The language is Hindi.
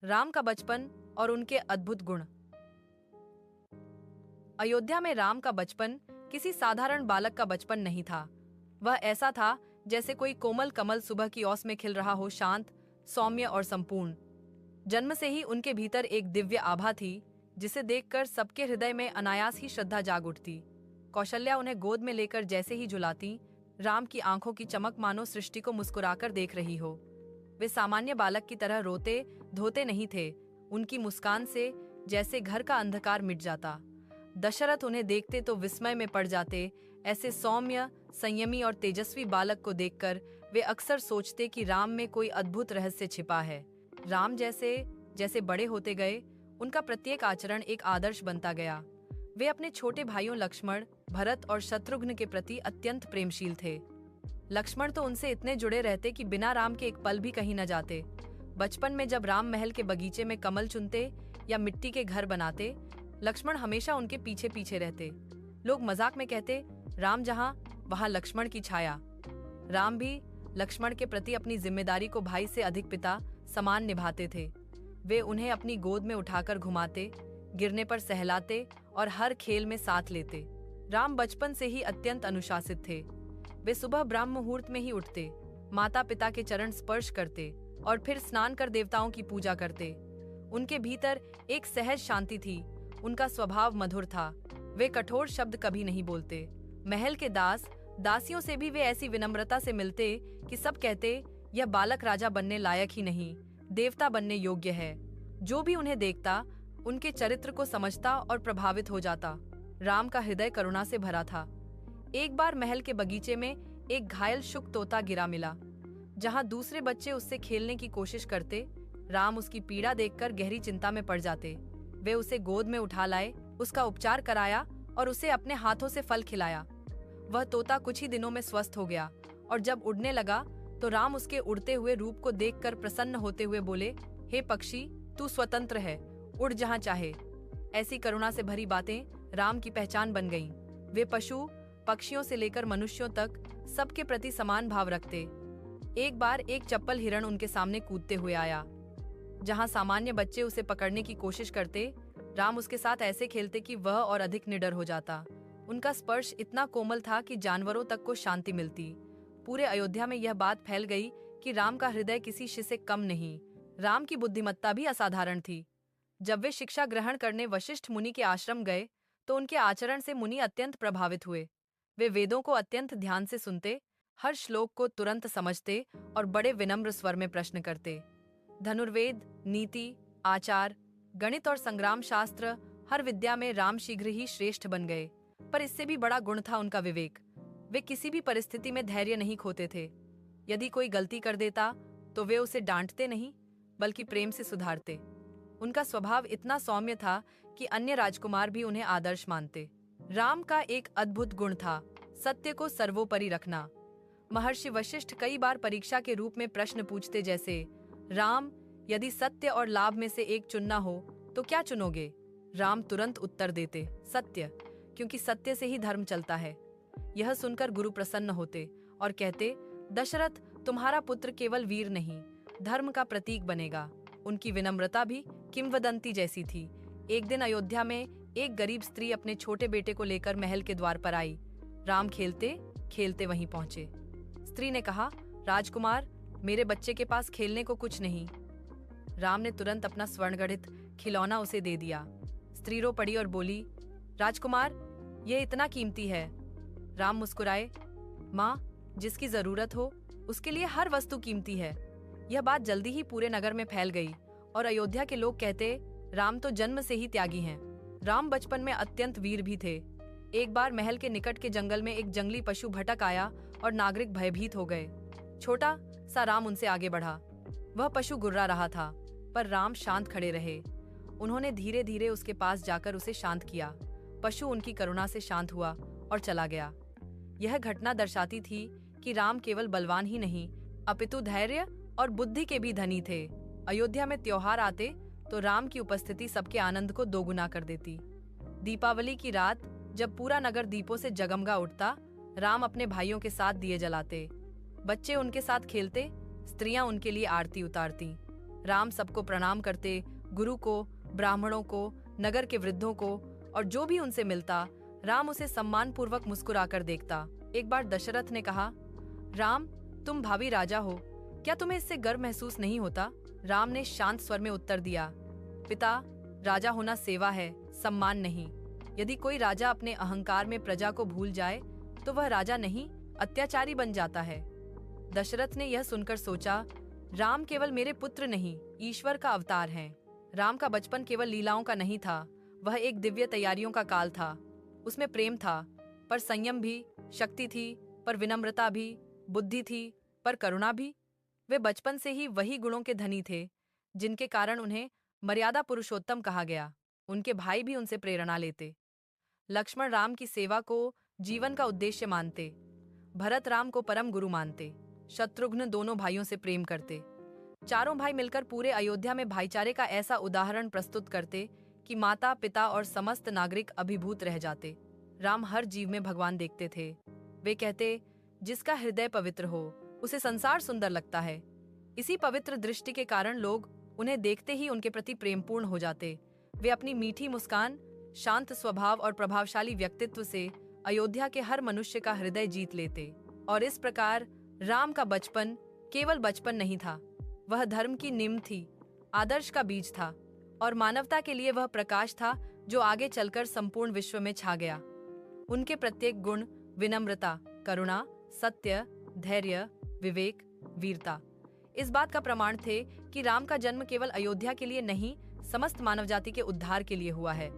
राम का बचपन और उनके अद्भुत गुण। अयोध्या में राम का बचपन किसी साधारण बालक का बचपन नहीं था। वह ऐसा था जैसे कोई कोमल कमल सुबह की ओस में खिल रहा हो, शांत, सौम्य और संपूर्ण। जन्म से ही उनके भीतर एक दिव्य आभा थी, जिसे देखकर सबके हृदय में अनायास ही श्रद्धा जाग उठती। कौशल्या उन्हें गोद में लेकर जैसे ही झुलाती, राम की आंखों की चमक मानो सृष्टि को मुस्कुराकर देख रही हो। वे सामान्य बालक की तरह रोते धोते नहीं थे। उनकी मुस्कान से जैसे घर का अंधकार मिट जाता। दशरथ उन्हें देखते तो विस्मय में पड़ जाते। ऐसे सौम्य, संयमी और तेजस्वी बालक को देखकर वे अक्सर सोचते कि राम में कोई अद्भुत रहस्य छिपा है। राम जैसे जैसे बड़े होते गए, उनका प्रत्येक आचरण एक आदर्श बनता गया। वे अपने छोटे भाइयों लक्ष्मण, भरत और शत्रुघ्न के प्रति अत्यंत प्रेमशील थे। लक्ष्मण तो उनसे इतने जुड़े रहते कि बिना राम के एक पल भी कहीं न जाते। बचपन में जब राम महल के बगीचे में कमल चुनते या मिट्टी के घर बनाते, लक्ष्मण हमेशा उनके पीछे पीछे रहते। लोग मजाक में कहते, राम जहां वहां लक्ष्मण की छाया। राम भी लक्ष्मण के प्रति अपनी जिम्मेदारी को भाई से अधिक पिता समान निभाते थे। वे उन्हें अपनी गोद में उठाकर घुमाते, गिरने पर सहलाते और हर खेल में साथ लेते। राम बचपन से ही अत्यंत अनुशासित थे। वे सुबह ब्रह्म मुहूर्त में ही उठते, माता पिता के चरण स्पर्श करते और फिर स्नान कर देवताओं की पूजा करते। उनके भीतर एक सहज शांति थी। उनका स्वभाव मधुर था। वे कठोर शब्द कभी नहीं बोलते। महल के दास दासियों से भी वे ऐसी विनम्रता से मिलते कि सब कहते, यह बालक राजा बनने लायक ही नहीं, देवता बनने योग्य है। जो भी उन्हें देखता, उनके चरित्र को समझता और प्रभावित हो जाता। राम का हृदय करुणा से भरा था। एक बार महल के बगीचे में एक घायल शुक तोता गिरा मिला। जहां दूसरे बच्चे उससे खेलने की कोशिश करते, राम उसकी पीड़ा देखकर गहरी चिंता में पड़ जाते। वे उसे गोद में उठा लाए, उसका उपचार कराया और उसे अपने हाथों से फल खिलाया। वह तोता कुछ ही दिनों में स्वस्थ हो गया और जब उड़ने लगा तो राम उसके उड़ते हुए रूप को देखकर प्रसन्न होते हुए बोले, हे पक्षी, तू स्वतंत्र है, उड़ जहां चाहे। ऐसी करुणा से भरी बातें राम की पहचान बन गईं। वे पशु पक्षियों से लेकर मनुष्यों तक सबके प्रति समान भाव रखते। एक बार एक चप्पल हिरण उनके सामने कूदते हुए आया। जहां सामान्य बच्चे उसे पकड़ने की कोशिश करते, राम उसके साथ ऐसे खेलते कि वह और अधिक निडर हो जाता। उनका स्पर्श इतना कोमल था कि जानवरों तक को शांति मिलती। पूरे अयोध्या में यह बात फैल गई कि राम का हृदय किसी शिशु से कम नहीं। राम की बुद्धिमत्ता भी असाधारण थी। जब वे शिक्षा ग्रहण करने वशिष्ठ मुनि के आश्रम गए तो उनके आचरण से मुनि अत्यंत प्रभावित हुए। वे वेदों को अत्यंत ध्यान से सुनते, हर श्लोक को तुरंत समझते और बड़े विनम्र स्वर में प्रश्न करते। धनुर्वेद, नीति, आचार, गणित और संग्राम शास्त्र, हर विद्या में राम शीघ्र ही श्रेष्ठ बन गए। पर इससे भी बड़ा गुण था उनका विवेक। वे किसी भी परिस्थिति में धैर्य नहीं खोते थे। यदि कोई गलती कर देता तो वे उसे डांटते नहीं, बल्कि प्रेम से सुधारते। उनका स्वभाव इतना सौम्य था कि अन्य राजकुमार भी उन्हें आदर्श मानते। राम का एक अद्भुत गुण था सत्य को सर्वोपरि रखना। महर्षि वशिष्ठ कई बार परीक्षा के रूप में प्रश्न पूछते, जैसे, राम, यदि सत्य और लाभ में से एक चुनना हो तो क्या चुनोगे? राम तुरंत उत्तर देते, सत्य, क्योंकि सत्य से ही धर्म चलता है। यह सुनकर गुरु प्रसन्न होते और कहते, दशरथ, तुम्हारा पुत्र केवल वीर नहीं, धर्म का प्रतीक बनेगा। उनकी विनम्रता भी किंवदंती जैसी थी। एक दिन अयोध्या में एक गरीब स्त्री अपने छोटे बेटे को लेकर महल के द्वार पर आई। राम खेलते खेलते वहीं पहुंचे। स्त्री ने कहा, राजकुमार, मेरे बच्चे के पास खेलने को कुछ नहीं। राम ने तुरंत अपना स्वर्णगढ़ित खिलौना उसे दे दिया। स्त्री रो पड़ी और बोली, राजकुमार, यह इतना कीमती है। राम मुस्कुराए, माँ, जिसकी जरूरत हो उसके लिए हर वस्तु कीमती है। यह बात जल्दी ही पूरे नगर में फैल गई और अयोध्या के लोग कहते, राम तो जन्म से ही त्यागी हैं। राम बचपन में अत्यंत वीर भी थे। एक बार महल के निकट के जंगल में एक जंगली पशु भटक आया और नागरिक भयभीत हो गए। छोटा सा राम उनसे आगे बढ़ा। वह पशु गुर्रा रहा था, पर राम शांत खड़े रहे। उन्होंने धीरे धीरे उसके पास जाकर उसे शांत किया। पशु उनकी करुणा से शांत हुआ और चला गया। यह घटना दर्शाती थी कि राम केवल बलवान ही नहीं, अपितु धैर्य और बुद्धि के भी धनी थे। अयोध्या में त्योहार आते तो राम की उपस्थिति सबके आनंद को दोगुना कर देती। दीपावली की रात जब पूरा नगर दीपों से जगमगा उठता, राम अपने भाइयों के साथ दिए जलाते। बच्चे उनके साथ खेलते, स्त्रियां उनके लिए आरती उतारती। राम सबको प्रणाम करते, गुरु को, ब्राह्मणों को, नगर के वृद्धों को, और जो भी उनसे मिलता, राम उसे सम्मानपूर्वक मुस्कुराकर देखता। एक बार दशरथ ने कहा, राम, तुम भावी राजा हो, क्या तुम्हें इससे गर्व महसूस नहीं होता? राम ने शांत स्वर में उत्तर दिया, पिता, राजा होना सेवा है, सम्मान नहीं। यदि कोई राजा अपने अहंकार में प्रजा को भूल जाए तो वह राजा नहीं, अत्याचारी बन जाता है। दशरथ ने यह सुनकर सोचा, राम केवल मेरे पुत्र नहीं, ईश्वर का अवतार हैं। राम का बचपन केवल लीलाओं का नहीं था, वह एक दिव्य तैयारियों का काल था। उसमें प्रेम था, पर संयम भी, शक्ति थी, पर विनम्रता भी, बुद्धि थी, पर करुणा भी। वे बचपन से ही वही गुणों के धनी थे जिनके कारण उन्हें मर्यादा पुरुषोत्तम कहा गया। उनके भाई भी उनसे प्रेरणा लेते। लक्ष्मण राम की सेवा को जीवन का उद्देश्य मानते, भरत राम को परम गुरु मानते, शत्रुघ्न दोनों भाइयों से प्रेम करते। चारों भाई मिलकर पूरे अयोध्या में भाईचारे का ऐसा उदाहरण प्रस्तुत करते कि माता, पिता और समस्त नागरिक अभिभूत रह जाते। राम हर जीव में भगवान देखते थे। वे कहते, जिसका हृदय पवित्र हो उसे संसार सुंदर लगता है। इसी पवित्र दृष्टि के कारण लोग उन्हें देखते ही उनके प्रति प्रेमपूर्ण हो जाते। वे अपनी मीठी मुस्कान, शांत स्वभाव और प्रभावशाली व्यक्तित्व से अयोध्या के हर मनुष्य का हृदय जीत लेते। और इस प्रकार राम का बचपन केवल बचपन नहीं था, वह धर्म की नींव थी, आदर्श का बीज था, और मानवता के लिए वह प्रकाश था जो आगे चलकर संपूर्ण विश्व में छा गया। उनके प्रत्येक गुण, विनम्रता, करुणा, सत्य, धैर्य, विवेक, वीरता, इस बात का प्रमाण थे कि राम का जन्म केवल अयोध्या के लिए नहीं, समस्त मानव जाति के उद्धार के लिए हुआ है।